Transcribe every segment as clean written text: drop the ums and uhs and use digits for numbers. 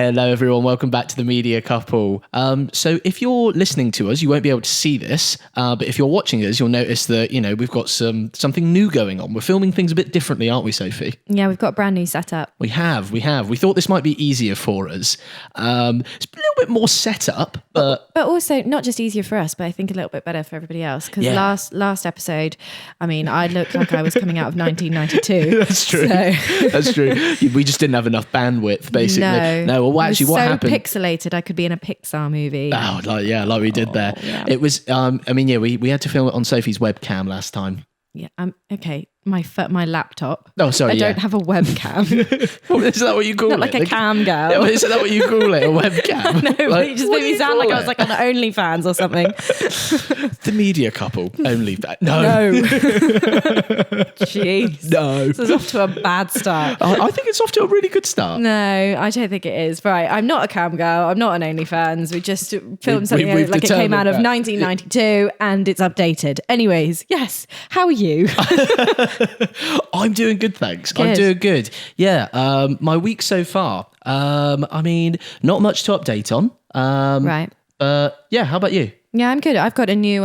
Hello, everyone. Welcome back to the Media Couple. So if you're listening to us, you won't be able to see this, but if you're watching us, you'll notice that, we've got something new going on. We're filming things a bit differently, aren't we, Sophie? Yeah, we've got a brand new setup. We have. We thought this might be easier for us. It's a little bit more setup, but also not just easier for us, but I think a little bit better for everybody else. Because last episode, I looked like I was coming out of 1992. That's true. That's true. We just didn't have enough bandwidth, basically. No. Well, actually, what happened? Pixelated, I could be in a Pixar movie. Oh, like we did there. Yeah. It was. We had to film it on Sophie's webcam last time. Yeah. Okay. My laptop. Oh, sorry. I don't have a webcam. Is that what you call it? Not like a cam girl. Yeah, is that what you call it? A webcam? No, but you just made me sound like I was like on OnlyFans or something. The Media Couple OnlyFans. No. Jeez. No. This is off to a bad start. I think it's off to a really good start. No, I don't think it is. Right. I'm not a cam girl. I'm not an OnlyFans. We just filmed something like it came out of 1992 and it's updated. Anyways, yes. How are you? I'm doing good, thanks. Good. I'm doing good. Yeah. My week so far. Not much to update on. Right. Yeah. How about you? Yeah, I'm good. I've got a new.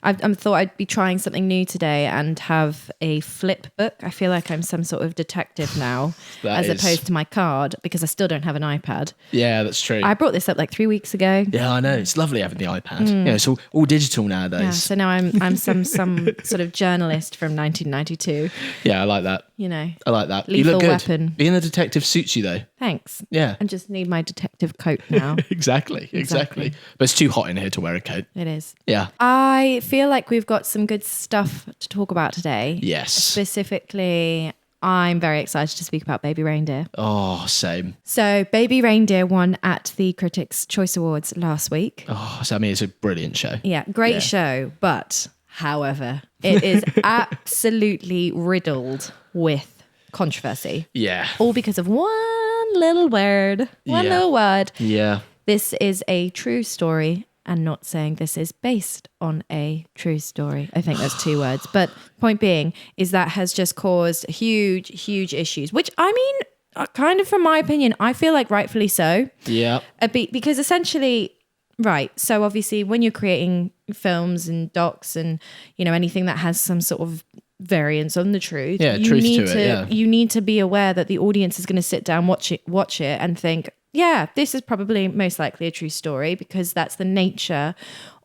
I thought I'd be trying something new today and have a flip book. I feel like I'm some sort of detective now, opposed to my card, because I still don't have an iPad. Yeah, that's true. I brought this up like 3 weeks ago. Yeah, I know. It's lovely having the iPad. It's all digital nowadays. Yeah, so now I'm some sort of journalist from 1992. Yeah, I like that. I like that. Lethal you look good. Weapon. Being a detective suits you, though. Thanks. Yeah. I just need my detective coat now. Exactly. But it's too hot in here to wear a coat. It is. Yeah. I feel like we've got some good stuff to talk about today. Yes. Specifically, I'm very excited to speak about Baby Reindeer. Oh, same. So Baby Reindeer won at the Critics' Choice Awards last week. Oh, so it's a brilliant show. Yeah, great show. But, however, it is absolutely riddled with controversy. Yeah. All because of one little word. One little word. Yeah. This is a true story, and not saying this is based on a true story. I think that's 2 words. But point being is that has just caused huge, huge issues, which kind of from my opinion, I feel like rightfully so. Yeah. Because essentially, right. So obviously when you're creating films and docs and, anything that has some sort of variance on the truth, you need to be aware that the audience is going to sit down, watch it and think, yeah, this is probably most likely a true story, because that's the nature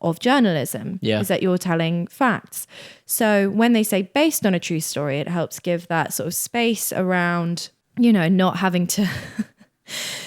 of journalism, is that you're telling facts. So when they say based on a true story, it helps give that sort of space around, not having to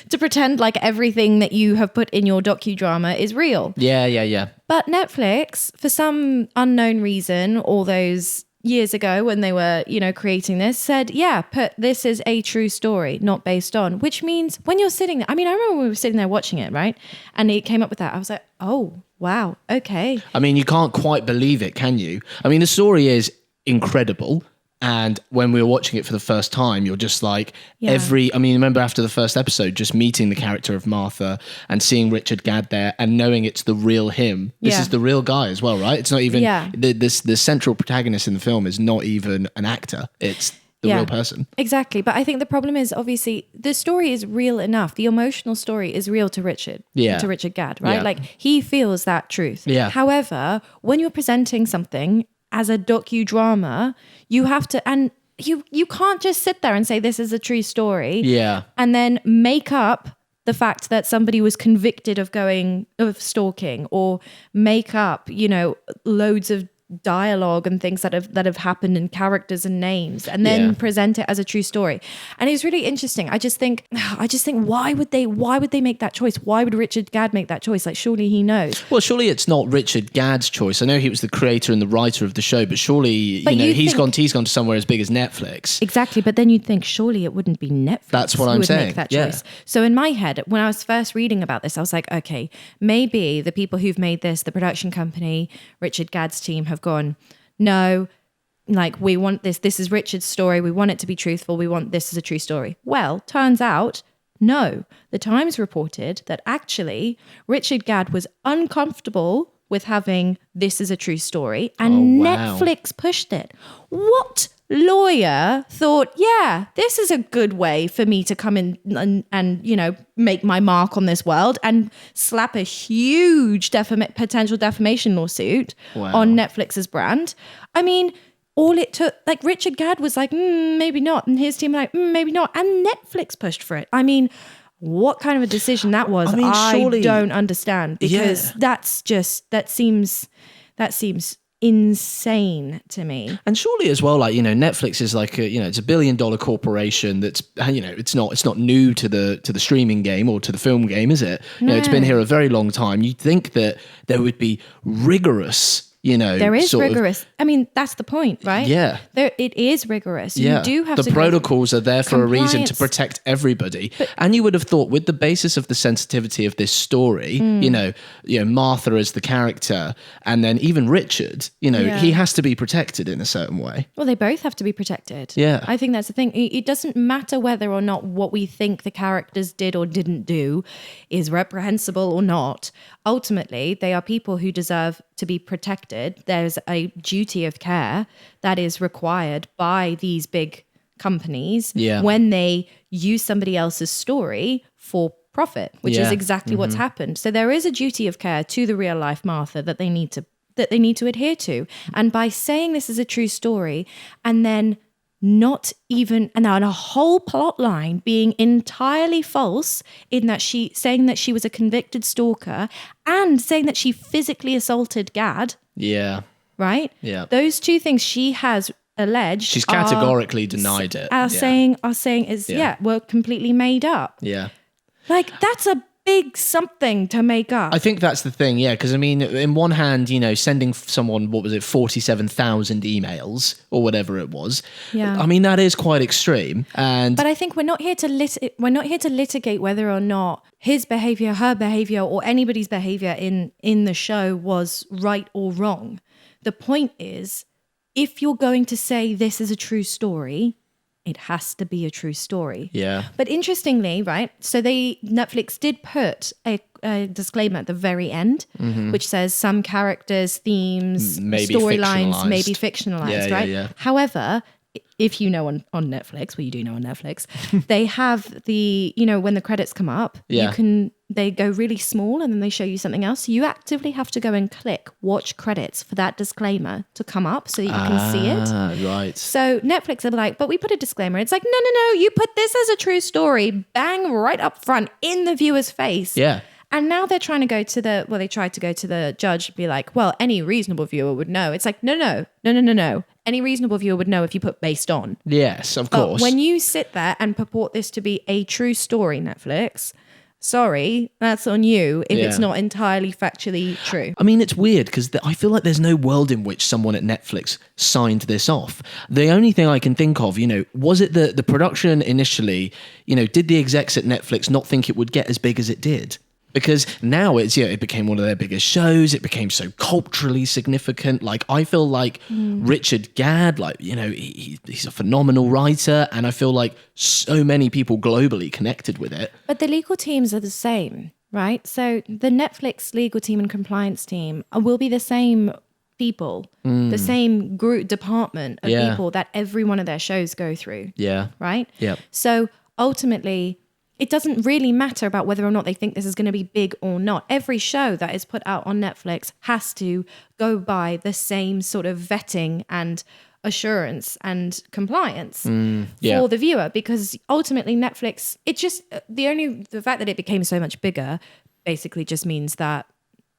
to pretend like everything that you have put in your docudrama is real. Yeah. But Netflix, for some unknown reason, all those years ago when they were, creating this, said, put this is a true story, not based on, which means when you're sitting there, I remember when we were sitting there watching it, right? And it came up with that. I was like, oh, wow, okay. You can't quite believe it, can you? The story is incredible. And when we were watching it for the first time, you're just like remember after the first episode, just meeting the character of Martha and seeing Richard Gadd there and knowing it's the real him. This is the real guy as well, right? It's not even, the central protagonist in the film is not even an actor. It's the real person. Exactly. But I think the problem is, obviously, the story is real enough. The emotional story is real to Richard. Yeah. To Richard Gadd, right? Yeah. Like, he feels that truth. Yeah. However, when you're presenting something as a docudrama, you have to, and you can't just sit there and say this is a true story. Yeah. And then make up the fact that somebody was convicted of stalking, or make up, loads of dialogue and things that have happened, and characters and names, and then present it as a true story. And it's really interesting. I just think why would they make that choice? Why would Richard Gadd make that choice? Like, surely he knows. Well, surely it's not Richard Gadd's choice. I know he was the creator and the writer of the show, but surely he's gone to somewhere as big as Netflix. Exactly, but then you'd think surely it wouldn't be Netflix. That's what I'm saying. Make that choice. So in my head, when I was first reading about this, I was like, okay, maybe the people who've made this, the production company, Richard Gadd's team, have gone, no, like, we want this is Richard's story, we want it to be truthful, we want this as a true story. Well, turns out, no. The Times reported that actually Richard Gadd was uncomfortable with having this as a true story, and Netflix pushed it. What lawyer thought, yeah, this is a good way for me to come in and you know, make my mark on this world and slap a huge potential defamation lawsuit on Netflix's brand. I mean, all it took, like Richard Gadd was like, maybe not. And his team were like, maybe not. And Netflix pushed for it. I mean, what kind of a decision that was, I mean, surely, I don't understand, because that seems insane to me. And surely as well, like, you know, Netflix is like it's $1 billion corporation that's, you know, it's not new to the streaming game or to the film game, is it? You know, it's been here a very long time. You'd think that there would be rigorous, you know, there is rigorous. I mean, that's the point, right? Yeah. It is rigorous. You do have the protocols are there for a reason, to protect everybody. And you would have thought, with the basis of the sensitivity of this story, you know, Martha as the character, and then even Richard, you know, he has to be protected in a certain way. Well, they both have to be protected. Yeah. I think that's the thing. It doesn't matter whether or not what we think the characters did or didn't do is reprehensible or not. Ultimately, they are people who deserve to be protected. There's a duty of care that is required by these big companies when they use somebody else's story for profit, which is exactly what's happened. So there is a duty of care to the real life Martha that they need to adhere to. And by saying this is a true story, and then not even, and a whole plot line being entirely false, in that saying that she was a convicted stalker and saying that she physically assaulted Gadd. Yeah. Right? Yeah. Those two things she has alleged. She's categorically denied it. Are saying were completely made up. Yeah. Like, that's a big something to make up. I think that's the thing, because I mean, in one hand, you know, sending someone, 47,000 emails or whatever it was. Yeah. I mean, that is quite extreme. But I think we're not here to litigate whether or not his behavior, her behavior, or anybody's behavior in the show was right or wrong. The point is, if you're going to say this is a true story, it has to be a true story. Yeah. But interestingly, right, so Netflix did put a disclaimer at the very end, which says some characters, themes, storylines may be fictionalized, right? Yeah. However, if you know on Netflix, well, you do know on Netflix, they have the, you know, when the credits come up, they go really small and then they show you something else. So you actively have to go and click watch credits for that disclaimer to come up so that you can see it. Right. So Netflix are like, but we put a disclaimer. It's like, no, you put this as a true story, bang, right up front in the viewer's face. Yeah. And now they're trying to go to they tried to go to the judge and be like, well, any reasonable viewer would know. It's like, no. Any reasonable viewer would know if you put based on. Yes, of course. But when you sit there and purport this to be a true story, Netflix, sorry, that's on you if it's not entirely factually true. I mean, it's weird because I feel like there's no world in which someone at Netflix signed this off. The only thing I can think of, you know, was it the production initially, you know, did the execs at Netflix not think it would get as big as it did? Because now it became one of their biggest shows. It became so culturally significant. Like, I feel like Richard Gadd, like, you know, he's a phenomenal writer. And I feel like so many people globally connected with it. But the legal teams are the same, right? So the Netflix legal team and compliance team will be the same people, the same group department of people that every one of their shows go through. Yeah. Right? Yeah. So ultimately, it doesn't really matter about whether or not they think this is going to be big or not. Every show that is put out on Netflix has to go by the same sort of vetting and assurance and compliance for the viewer, because ultimately Netflix, it just, the fact that it became so much bigger basically just means that,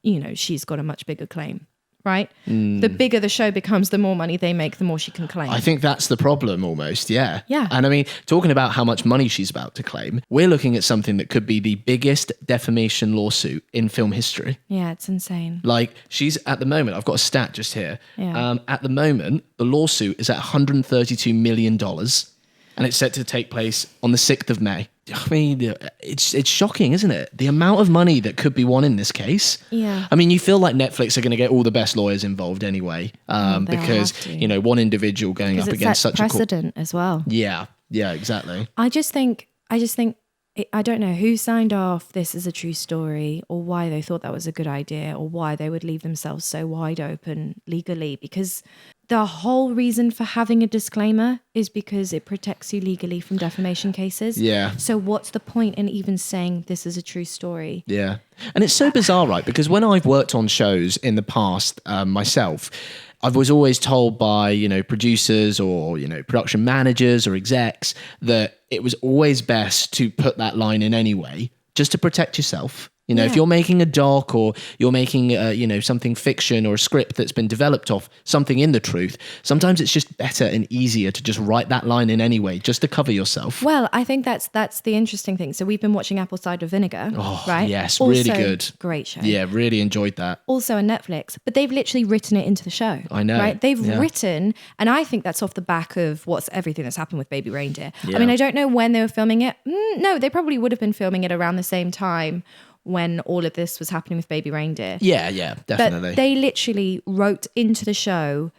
you know, she's got a much bigger claim. Right? The bigger the show becomes, the more money they make, the more she can claim. I think that's the problem almost, yeah. Yeah. And I mean, talking about how much money she's about to claim, we're looking at something that could be the biggest defamation lawsuit in film history. Yeah, it's insane. Like, she's at the moment, I've got a stat just here. Yeah. At the moment, the lawsuit is at $132 million and it's set to take place on the 6th of May. I mean, it's shocking, isn't it? The amount of money that could be won in this case. Yeah. I mean, you feel like Netflix are going to get all the best lawyers involved anyway, because, you know, one individual going up against such a precedent as well. Yeah, exactly. I don't know who signed off this is a true story, or why they thought that was a good idea, or why they would leave themselves so wide open legally, because the whole reason for having a disclaimer is because it protects you legally from defamation cases. Yeah. So what's the point in even saying this is a true story? Yeah. And it's so bizarre, right? Because when I've worked on shows in the past myself, I was always told by, producers or, production managers or execs that it was always best to put that line in anyway, just to protect yourself. If you're making a doc or you're making, something fiction or a script that's been developed off something in the truth, sometimes it's just better and easier to just write that line in anyway, just to cover yourself. Well, I think that's the interesting thing. So we've been watching Apple Cider Vinegar, right? Yes, also, really good. Great show. Yeah, really enjoyed that. Also on Netflix, but they've literally written it into the show. I know. Right? They've written, and I think that's off the back of everything that's happened with Baby Reindeer. Yeah. I mean, I don't know when they were filming it. No, they probably would have been filming it around the same time when all of this was happening with Baby Reindeer. Yeah, definitely. But they literally wrote into the show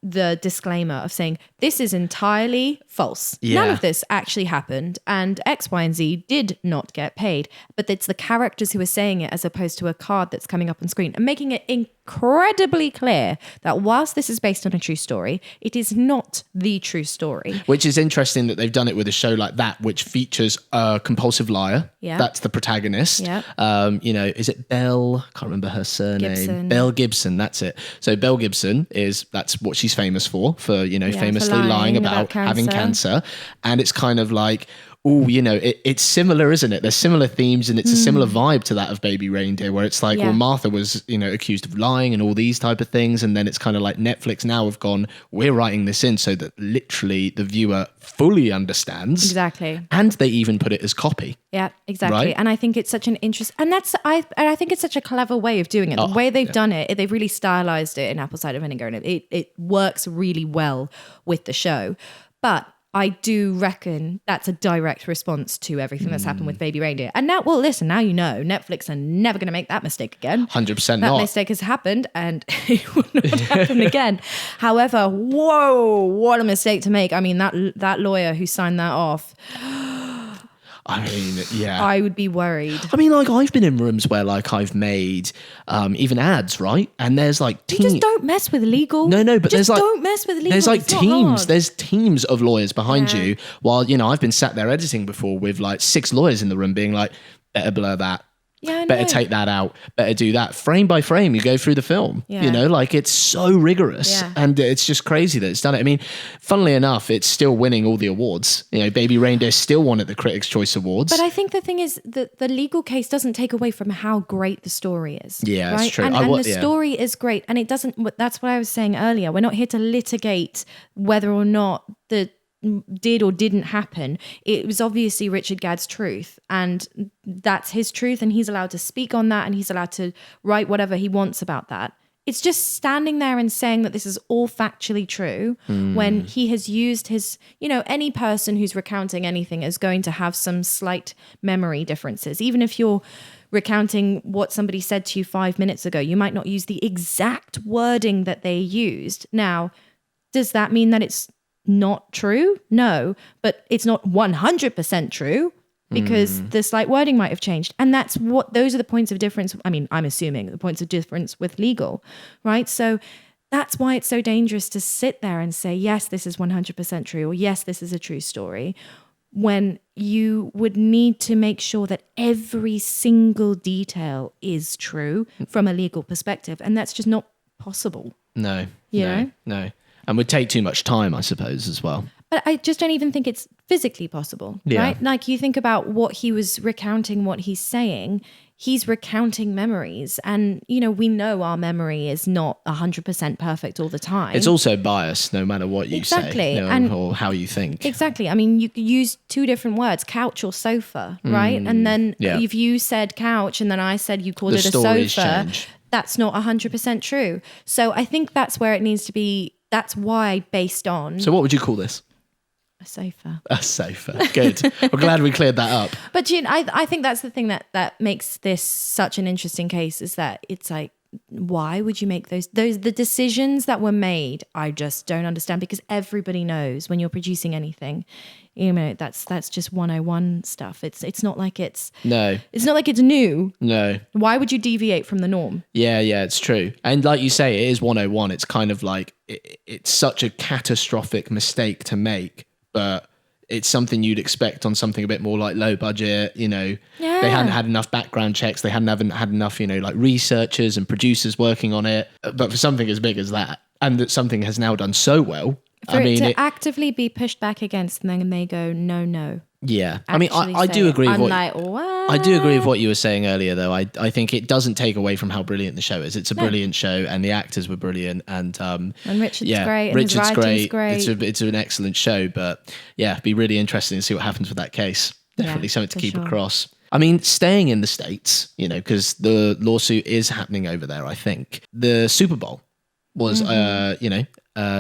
the disclaimer of saying, this is entirely false. Yeah. None of this actually happened, and X, Y, and Z did not get paid. But it's the characters who are saying it as opposed to a card that's coming up on screen, and making it incredibly clear that whilst this is based on a true story, it is not the true story. Which is interesting that they've done it with a show like that, which features a compulsive liar. Yeah. That's the protagonist. Yeah. Is it Belle? I can't remember her surname. Gibson. Belle Gibson, that's it. So Belle Gibson that's what she's famous for famously for lying about having cancer. And it's kind of like, it's similar, isn't it? There's similar themes, and it's a similar vibe to that of Baby Reindeer, where it's like, well, Martha was, accused of lying and all these type of things. And then it's kind of like Netflix now have gone, we're writing this in so that literally the viewer fully understands. Exactly. And they even put it as copy. Yeah, exactly. Right? And I think it's such an interest, and I think it's such a clever way of doing it. The way they've done it, they've really stylized it in Apple Cider Vinegar, and it works really well with the show. But I do reckon that's a direct response to everything that's happened with Baby Reindeer. And now, well, listen, now Netflix are never going to make that mistake again. 100% that not. mistake has happened, and it will not happen again. However, whoa, what a mistake to make. I mean, that lawyer who signed that off, I mean, yeah. I would be worried. I mean, like, I've been in rooms where, like, I've made even ads, right? And there's like teams. You just don't mess with legal. No, but just there's like don't mess with legal. There's like It's not teams. hard. There's teams of lawyers behind you. While I've been sat there editing before with like 6 lawyers in the room, being like, better blur that. Yeah, I better know. take that out, better do that. Frame by frame, you go through the film. Yeah. Like, it's so rigorous. Yeah. And it's just crazy that it's done it. I mean, funnily enough, it's still winning all the awards. Baby Reindeer still won at the Critics' Choice Awards. But I think the thing is that the legal case doesn't take away from how great the story is. Yeah, right? that's true. And the story is great. And it doesn't, that's what I was saying earlier. We're not here to litigate whether or not the did or didn't happen. It was obviously Richard Gadd's truth, and that's his truth, and he's allowed to speak on that, and he's allowed to write whatever he wants about that. It's just standing there and saying that this is all factually true when he has used his, any person who's recounting anything is going to have some slight memory differences. Even if you're recounting what somebody said to you 5 minutes ago, you might not use the exact wording that they used. Now, does that mean that it's not true? No, but it's not 100% true because the slight wording might have changed. And those are the points of difference. I mean, I'm assuming the points of difference with legal, right? So that's why it's so dangerous to sit there and say, yes, this is 100% true, or yes, this is a true story, when you would need to make sure that every single detail is true from a legal perspective. And that's just not possible. No. No. And would take too much time, I suppose, as well. But I just don't even think it's physically possible, right? Like, you think about what he was recounting, what he's saying, he's recounting memories. And, we know our memory is not 100% perfect all the time. It's also biased, no matter what you say or how you think. Exactly. I mean, you could use 2 different words, couch or sofa, right? And then if you said couch and then I said you called it a sofa, change. That's not 100% true. So I think that's where it needs to be. That's why based on... So what would you call this? A sofa. A sofa. Good. We're glad we cleared that up. But I think that's the thing that makes this such an interesting case, is that it's like, why would you make the decisions that were made? I just don't understand, because everybody knows when you're producing anything, that's just 101 stuff. It's not like it's no. It's not like it's new. No. Why would you deviate from the norm? Yeah, it's true. And like you say, it is 101. It's kind of like it's such a catastrophic mistake to make, but it's something you'd expect on something a bit more like low budget, They hadn't had enough background checks. They haven't had enough, like researchers and producers working on it. But for something as big as that, and that something has now done so well. For it actively be pushed back against, and then they go, no. Yeah. I do agree with I do agree with what you were saying earlier, though. I think it doesn't take away from how brilliant the show is. It's a brilliant show, and the actors were brilliant, and Richard's great. And Richard's great. It's an excellent show, but it'd be really interesting to see what happens with that case. Definitely something to keep across. Staying in the States, because the lawsuit is happening over there. I think the Super Bowl was,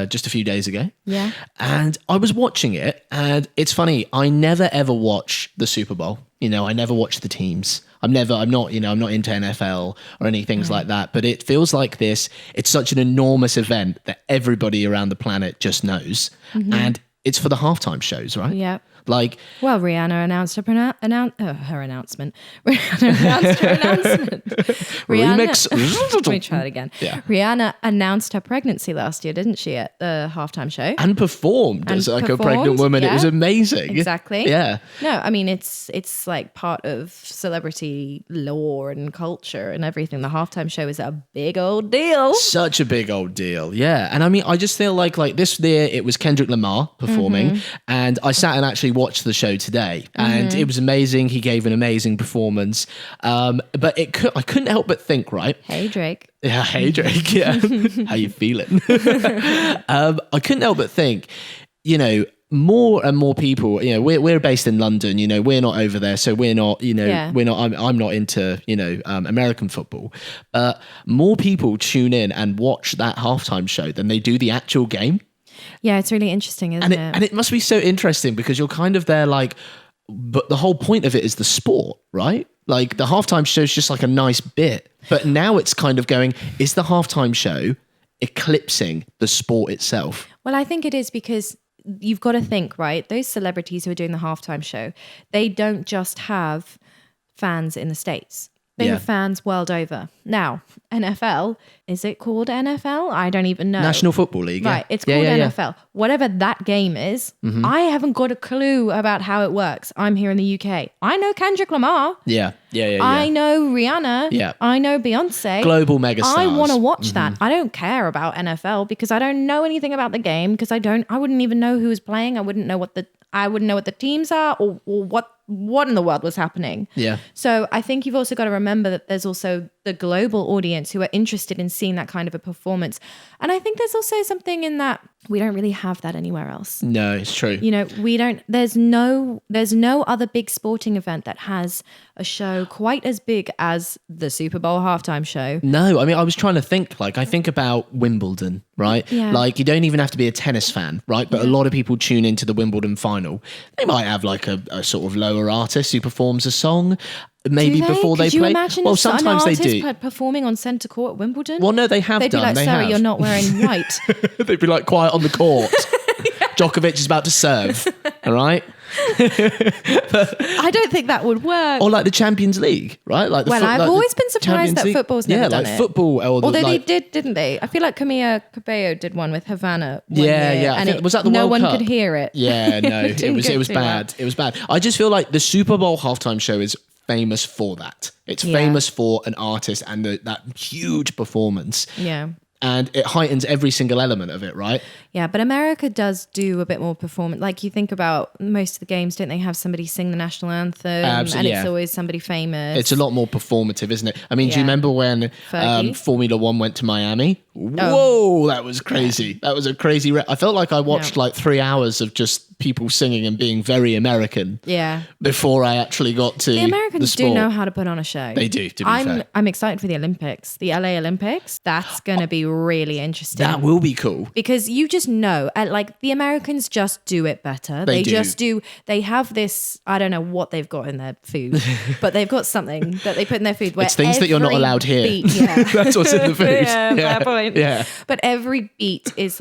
just a few days ago. Yeah. And I was watching it, and it's funny. I never ever watch the Super Bowl. I never watch the teams. I'm not into NFL or any things like that. But it feels like it's such an enormous event that everybody around the planet just knows. Mm-hmm. And it's for the halftime shows, right? Yeah. Rihanna announced her announcement. Rihanna announced her announcement. Remix. Let me try it again. Yeah. Rihanna announced her pregnancy last year, didn't she, at the halftime show? And performed as a pregnant woman. Yeah. It was amazing. Exactly. Yeah. No, it's like part of celebrity lore and culture and everything. The halftime show is a big old deal. Such a big old deal. Yeah. And I just feel like this year it was Kendrick Lamar performing, and I sat and actually watched the show today, and it was amazing. He gave an amazing performance, but I couldn't help but think, right? Hey Drake. Yeah, hey Drake. Yeah, how you feeling? I couldn't help but think, more and more people. We're based in London. We're not over there, so we're not. We're not. I'm not into American football, but more people tune in and watch that halftime show than they do the actual game. Yeah, it's really interesting, isn't it? And it must be so interesting because you're kind of there but the whole point of it is the sport, right? Like the halftime show is just like a nice bit. But now it's kind of going, is the halftime show eclipsing the sport itself? Well, I think it is because you've got to think, right? Those celebrities who are doing the halftime show, they don't just have fans in the States. They have fans world over. Now, NFL, is it called NFL? I don't even know. National Football League. Right, it's called NFL. Yeah. Whatever that game is, I haven't got a clue about how it works. I'm here in the UK. I know Kendrick Lamar. Yeah. I know Rihanna. Yeah. I know Beyonce. Global megastars. I want to watch that. I don't care about NFL because I don't know anything about the game because I wouldn't even know who was playing. I wouldn't know what the teams are or what in the world was happening. Yeah. So I think you've also got to remember that there's also the global audience who are interested in seeing that kind of a performance. And I think there's also something in that we don't really have that anywhere else. No, it's true. We don't, there's no other big sporting event that has a show quite as big as the Super Bowl halftime show. No, I was trying to think, I think about Wimbledon, right? Yeah. You don't even have to be a tennis fan, right? But a lot of people tune into the Wimbledon final. They might have a sort of lower artist who performs a song. Maybe before they play. Could you imagine well, sometimes they do. Performing on centre court at Wimbledon? Well, no, they have They'd done. They'd be like, sorry, you're not wearing white. They'd be like, quiet on the court. Djokovic is about to serve. All right? I don't think that would work. Or the Champions League, right? I've always been surprised that football's never done it. Football. Although they did, didn't they? I feel like Camila Cabello did one with Havana. Was that the World Cup? No one could hear it. Yeah, no, it was bad. It was bad. I just feel like the Super Bowl halftime show is famous for that. It's famous for an artist and that huge performance. Yeah. And it heightens every single element of it, right? Yeah, but America does do a bit more performance. You think about most of the games, don't they have somebody sing the national anthem? Absolutely, and it's always somebody famous. It's a lot more performative, isn't it? Do you remember when Formula One went to Miami? Whoa, that was crazy. That was a crazy... I felt like I watched 3 hours of just people singing and being very American. Yeah. Before I actually got to the Americans do know how to put on a show. They do, to be fair. I'm excited for the Olympics. The LA Olympics. That's going to be really interesting. That will be cool. Because you just know, the Americans just do it better. They just do. They have this, I don't know what they've got in their food, but they've got something that they put in their food. Where it's things that you're not allowed here. Beat, That's what's in the food. Fair point. Yeah. But every beat is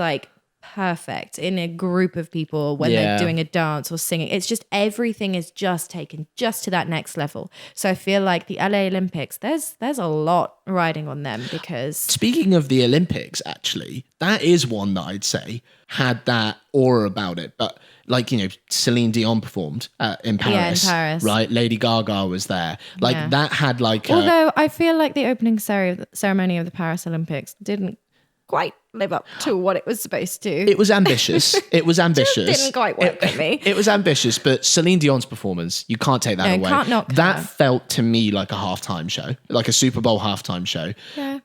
perfect in a group of people when they're doing a dance or singing. It's just everything is just taken just to that next level. So I feel like the LA Olympics, there's a lot riding on them because... Speaking of the Olympics, actually, that is one that I'd say had that aura about it. But like, you know, Celine Dion performed in Paris. Yeah, in Paris. Right? Lady Gaga was there. Like that had like... Although I feel like the opening ceremony of the Paris Olympics didn't quite live up to what it was supposed to. It was ambitious. It was ambitious. Just didn't quite work for me. It was ambitious, but Celine Dion's performance, you can't take that away. Can't knock that. Felt to me like a halftime show, like a Super Bowl halftime show. Yeah.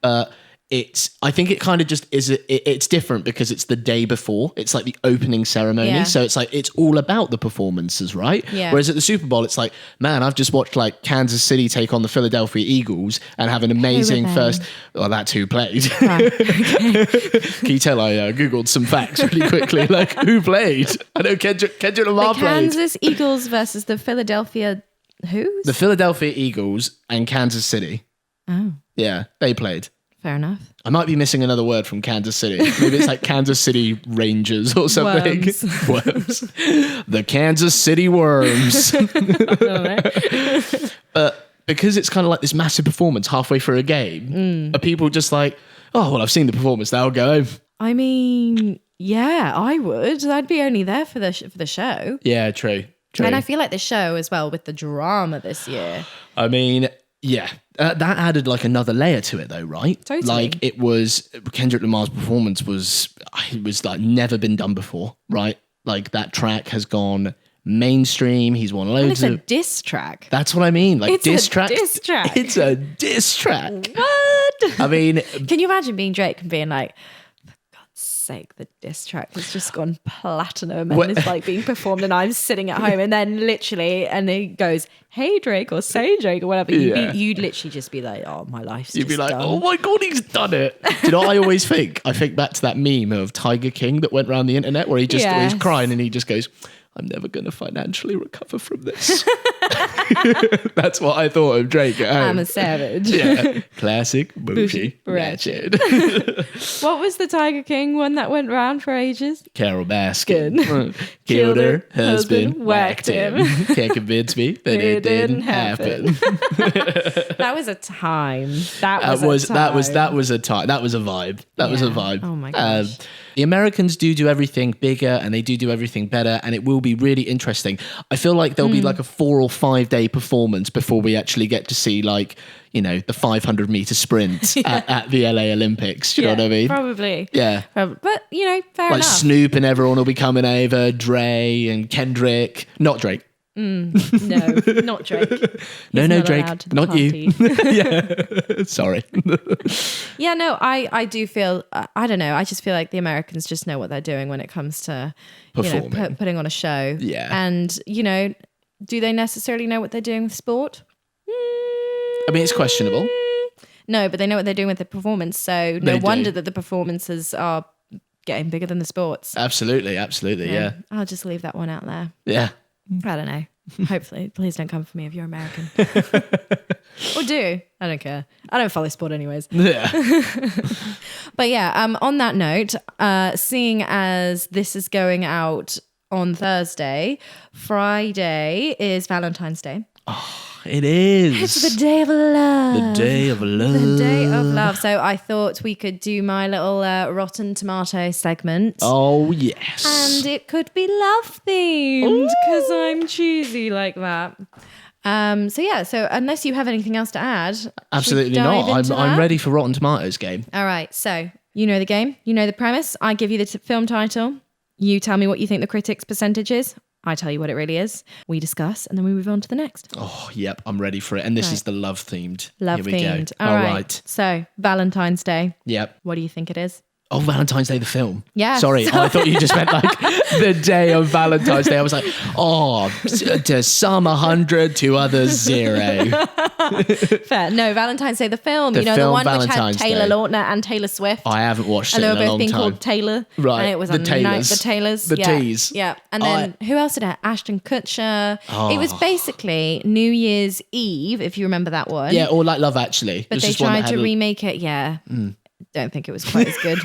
I think it kind of just is, it's different because it's the day before. It's like the opening ceremony. Yeah. So it's like, it's all about the performances, right? Yeah. Whereas at the Super Bowl, it's like, man, I've just watched like Kansas City take on the Philadelphia Eagles and have an amazing first, well, that's who played. Oh, okay. Can you tell I Googled some facts really quickly? Like who played? I know Kendrick Lamar the played. Kansas Eagles versus the Philadelphia who's? The Philadelphia Eagles and Kansas City. Oh. Yeah, they played. Fair enough. I might be missing another word from Kansas City. Maybe it's like Kansas City Rangers or something. Worms. The Kansas City Worms. But because it's kind of like this massive performance halfway through a game, are people just like, oh, well, I've seen the performance, now I'll go home? I mean, yeah, I would. I'd be only there for the show. Yeah, true. And I feel like the show as well with the drama this year. I mean... Yeah, that added like another layer to it though, right? Totally. Like it was, Kendrick Lamar's performance was like never been done before, right? Like that track has gone mainstream. He's won loads of... It's a diss track. That's what I mean. Like diss track. Diss track. It's a diss track. What? I mean... Can you imagine being Drake and being like, sake, the diss track has just gone platinum and it's like being performed and I'm sitting at home and then literally and he goes, hey Drake or say Drake or whatever, you'd literally just be like, oh, my life's You'd just be like, done. oh my God, he's done it. Do you know what I always think? I think back to that meme of Tiger King that went around the internet where he's crying and he just goes, I'm never going to financially recover from this. That's what I thought of Drake at home. I'm a savage. Yeah. Classic, bougie, ratchet. What was the Tiger King one that went round for ages? Carol Baskin. Killed her husband, whacked him. Can't convince me that it didn't happen. That was a time. That was a time. That was a vibe. That was a vibe. Oh my gosh. The Americans do everything bigger and they do everything better, and it will be really interesting. I feel like there'll be like a 4 or 5 day performance before we actually get to see like, you know, the 500 meter sprint at the LA Olympics. Do you know what I mean? Probably. Yeah. But, you know, fair like enough. Snoop and everyone will be coming over, Dre and Kendrick. Not Drake. No, not Drake. No, Drake. Not you. Yeah. Sorry. Yeah, no, I do feel, I don't know. I just feel like the Americans just know what they're doing when it comes to, performing. You know, putting on a show. Yeah. And, you know, do they necessarily know what they're doing with sport? I mean, it's questionable. No, but they know what they're doing with the performance. So no wonder that the performances are getting bigger than the sports. Absolutely. Yeah. I'll just leave that one out there. Yeah. I don't know. Hopefully, please don't come for me if you're American. Or do. I don't care. I don't follow sport anyways. Yeah. But yeah, on that note, seeing as this is going out on Thursday, Friday is Valentine's Day. Oh, it is. It's the day of love. The day of love. The day of love. So I thought we could do my little Rotten Tomato segment. Oh, yes. And it could be love themed because I'm cheesy like that. So unless you have anything else to add. Absolutely not. I'm ready for Rotten Tomatoes game. All right. So you know the game. You know the premise. I give you the film title. You tell me what you think the critics' percentage is. I tell you what it really is. We discuss and then we move on to the next. Oh, yep. I'm ready for it. And this is the love themed. Love themed. All right. So Valentine's Day. Yep. What do you think it is? Oh, Valentine's Day, the film. Yeah. Sorry, I thought you just meant like the day of Valentine's Day. I was like, oh, to some 100, to others 0. Fair. No, Valentine's Day, the film. The one Valentine's which had Taylor Day. Lautner and Taylor Swift. I haven't watched it in a long time. And they were both being called Taylor. Right. And it was the Taylors. The Taylors. The yeah. T's. Yeah. And then who else did it? Ashton Kutcher. Oh. It was basically New Year's Eve, if you remember that one. Yeah, or like Love Actually. But they tried to remake it, don't think it was quite as good.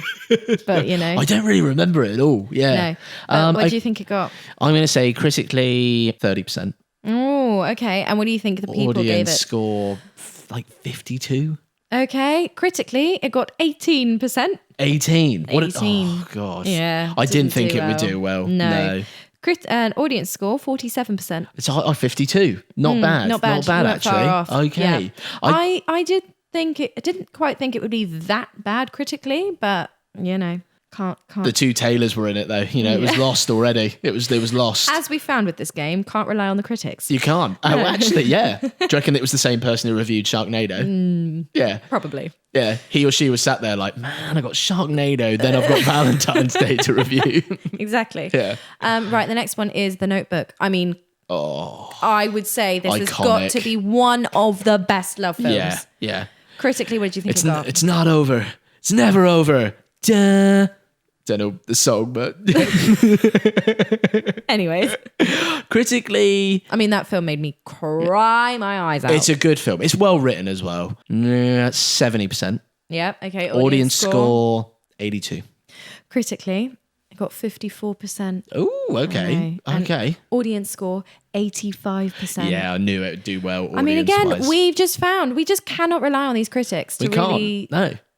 But, you know. I don't really remember it at all. Yeah. No. What do you think it got? I'm going to say critically 30%. Oh, okay. And what do you think the people gave it? Audience score like 52. Okay. Critically, it got 18%. 18. 18. Oh, gosh. Yeah. I didn't think it would do well. No. Audience score, 47%. It's 52. Not bad. Not bad. Not bad, actually. Okay. Yeah. I didn't quite think it would be that bad critically, but, you know. Can't. The two Taylors were in it though. You know, it was lost already. It was lost. As we found with this game, can't rely on the critics. You can't. Oh, actually, yeah. Do you reckon it was the same person who reviewed Sharknado? Yeah. Probably. Yeah. He or she was sat there like, man, I got Sharknado, then I've got Valentine's Day to review. Exactly. Yeah. Right, the next one is The Notebook. I mean, I would say this has got to be one of the best love films. Yeah. Yeah. Critically, what did you think it got? It's not over. It's never over. Duh. Don't know the song, but anyways, critically, I mean, that film made me cry my eyes out. It's a good film. It's well written as well. 70%. Yeah. Okay. Audience score 82. Critically, it got 54%. Oh, okay. Okay. Audience score 85%. Yeah, I knew it would do well. I mean, again, we just cannot rely on these critics to really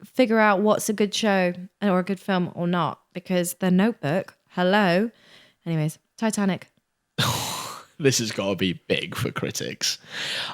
figure out what's a good show or a good film or not, because The Notebook, hello. Anyways, Titanic. This has got to be big for critics.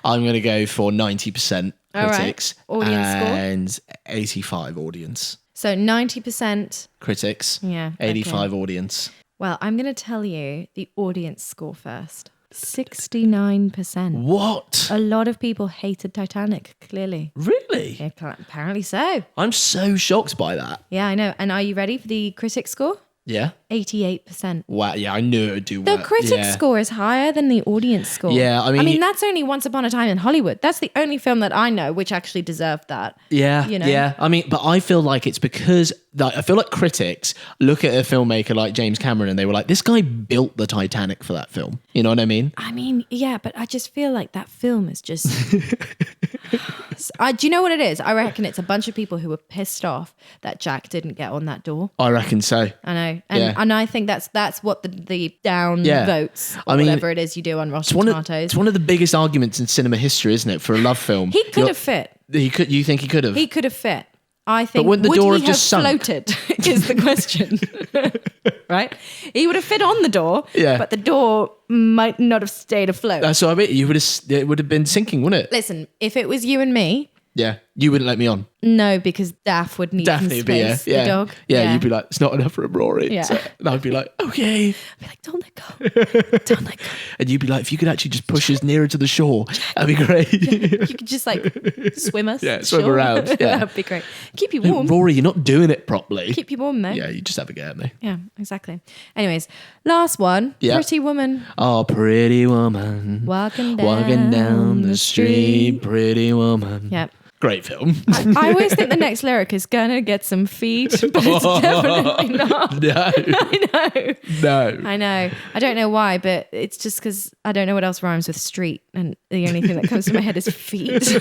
I'm going to go for 90% critics and 85 audience. So 90% critics, 85 audience. Well, I'm going to tell you the audience score first. 69%. What? A lot of people hated Titanic, clearly. Really? Yeah, apparently so. I'm so shocked by that. Yeah, I know. And are you ready for the critic score? Yeah. 88%. Wow. Yeah, I knew it would do well. The critic score is higher than the audience score. Yeah, I mean, that's only Once Upon a Time in Hollywood. That's the only film that I know which actually deserved that. Yeah, you know? Yeah. I mean, but I feel like it's because I feel like critics look at a filmmaker like James Cameron and they were like, this guy built the Titanic for that film. You know what I mean? I mean, yeah, but I just feel like that film is just... do you know what it is? I reckon it's a bunch of people who were pissed off that Jack didn't get on that door. I reckon so. I know. And I think that's what the down votes, or whatever it is you do on Rotten Tomatoes. It's one of the biggest arguments in cinema history, isn't it, for a love film? He could have fit. You think he could have? He could have fit. I think, but wouldn't the door have just sunk? Floated is the question. Right? He would have fit on the door, but the door might not have stayed afloat. That's what I mean. It would have been sinking, wouldn't it? Listen, if it was you and me... Yeah, you wouldn't let me on. No, because Daff need some space, the dog. Yeah, you'd be like, it's not enough for a Rory. Yeah. So, and I'd be like, okay. I'd be like, don't let go. Don't let go. And you'd be like, if you could actually just push us nearer to the shore, that'd be great. Yeah, you could just like swim us. Yeah, swim around. Yeah. That'd be great. Keep you warm. Rory, you're not doing it properly. Keep you warm, though. Yeah, you just have a go at me. Yeah, exactly. Anyways, last one. Yeah. Pretty Woman. Oh, Pretty Woman. Walking down the street, Pretty Woman. Yeah. Great film. I always think the next lyric is gonna get some feet, but it's definitely not. No. I know. I don't know why, but it's just because I don't know what else rhymes with street, and the only thing that comes to my head is feet. So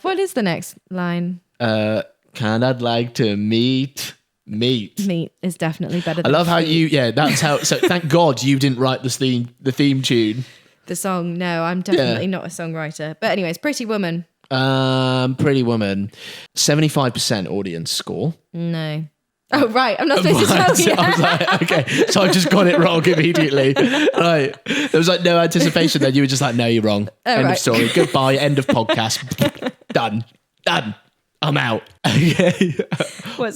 what is the next line? Kind I'd like to meet. Meat is definitely better than I love how feet. That's how, so thank God you didn't write the theme tune. The song, no, I'm definitely not a songwriter. But anyways, Pretty Woman. Pretty Woman, 75% audience score. No. Oh, right. I'm not supposed to tell you. I was like, okay. So I just got it wrong immediately. Right. There was like no anticipation then. You were just like, no, you're wrong. End of story. Goodbye. End of podcast. Done. I'm out. Okay.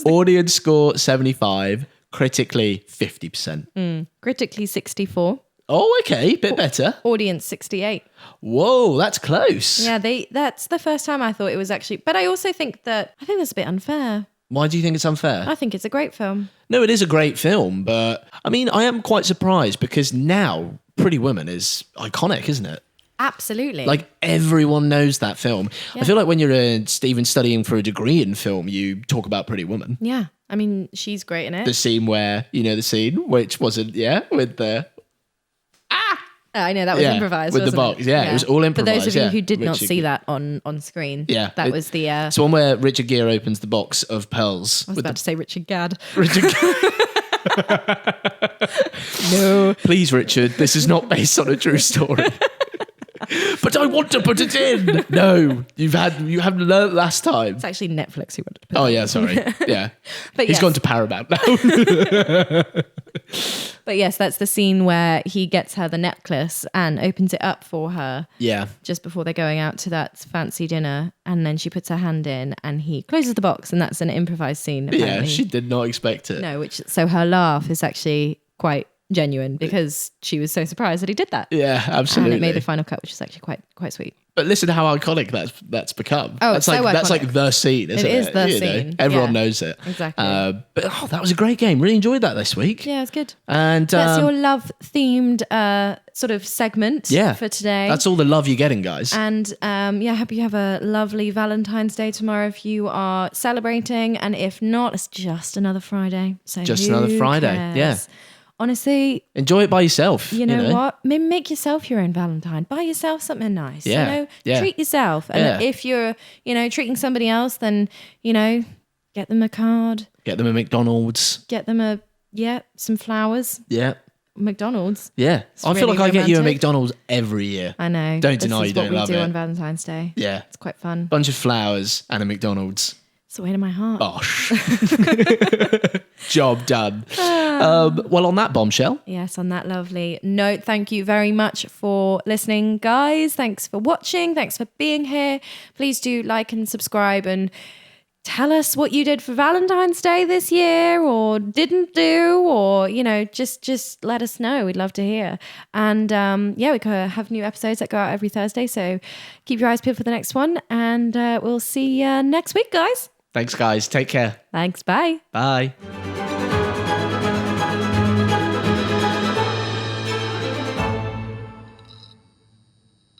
Audience score 75. Critically 50%. Critically 64. Oh, okay. Bit better. Audience 68. Whoa, that's close. Yeah, that's the first time I thought it was actually... But I also think that's a bit unfair. Why do you think it's unfair? I think it's a great film. No, it is a great film, but I mean, I am quite surprised because now Pretty Woman is iconic, isn't it? Absolutely. Like everyone knows that film. Yeah. I feel like when you're even studying for a degree in film, you talk about Pretty Woman. Yeah. I mean, she's great in it. The scene where, which wasn't, with the... I know that was improvised with the box. It was all improvised. For those of you who did not see that on screen, that was the. It's one where Richard Gere opens the box of pearls. I was about to say Richard Gadd. No, please, Richard. This is not based on a true story. But I want to put it in. No, you haven't learnt last time. It's actually Netflix who wanted to put it in. Sorry. Yeah. But he's gone to Paramount now. But yes, that's the scene where he gets her the necklace and opens it up for her. Yeah. Just before they're going out to that fancy dinner. And then she puts her hand in and he closes the box. And that's an improvised scene. Apparently. Yeah, she did not expect it. No, so her laugh is actually quite genuine because she was so surprised that he did that. Yeah, absolutely. And it made the final cut, which is actually quite sweet. But listen to how iconic that's become. Oh, that's it's so iconic. That's like the scene, isn't it? It is the scene. Everyone knows it. Exactly. But that was a great game. Really enjoyed that this week. Yeah, it's good. And that's your love themed sort of segment for today. That's all the love you're getting, guys. And hope you have a lovely Valentine's Day tomorrow if you are celebrating. And if not, it's just another Friday. So just another Friday. Cares? Yeah. Honestly, enjoy it by yourself. You know what? Maybe make yourself your own Valentine. Buy yourself something nice. Yeah. Treat yourself. And if you're, treating somebody else, then, get them a card. Get them a McDonald's. Get them some flowers. Yeah. McDonald's. Yeah. It's I feel really like I get you a romantic. McDonald's every year. I know. Don't deny you don't love it. This is what we do on Valentine's Day. Yeah. It's quite fun. Bunch of flowers and a McDonald's. It's the way to my heart. Bosh. Job done. Well, on that bombshell. Yes, on that lovely note, thank you very much for listening, guys. Thanks for watching. Thanks for being here. Please do like and subscribe and tell us what you did for Valentine's Day this year or didn't do, or, just let us know. We'd love to hear. And we have new episodes that go out every Thursday. So keep your eyes peeled for the next one. And we'll see you next week, guys. Thanks, guys. Take care. Thanks. Bye. Bye.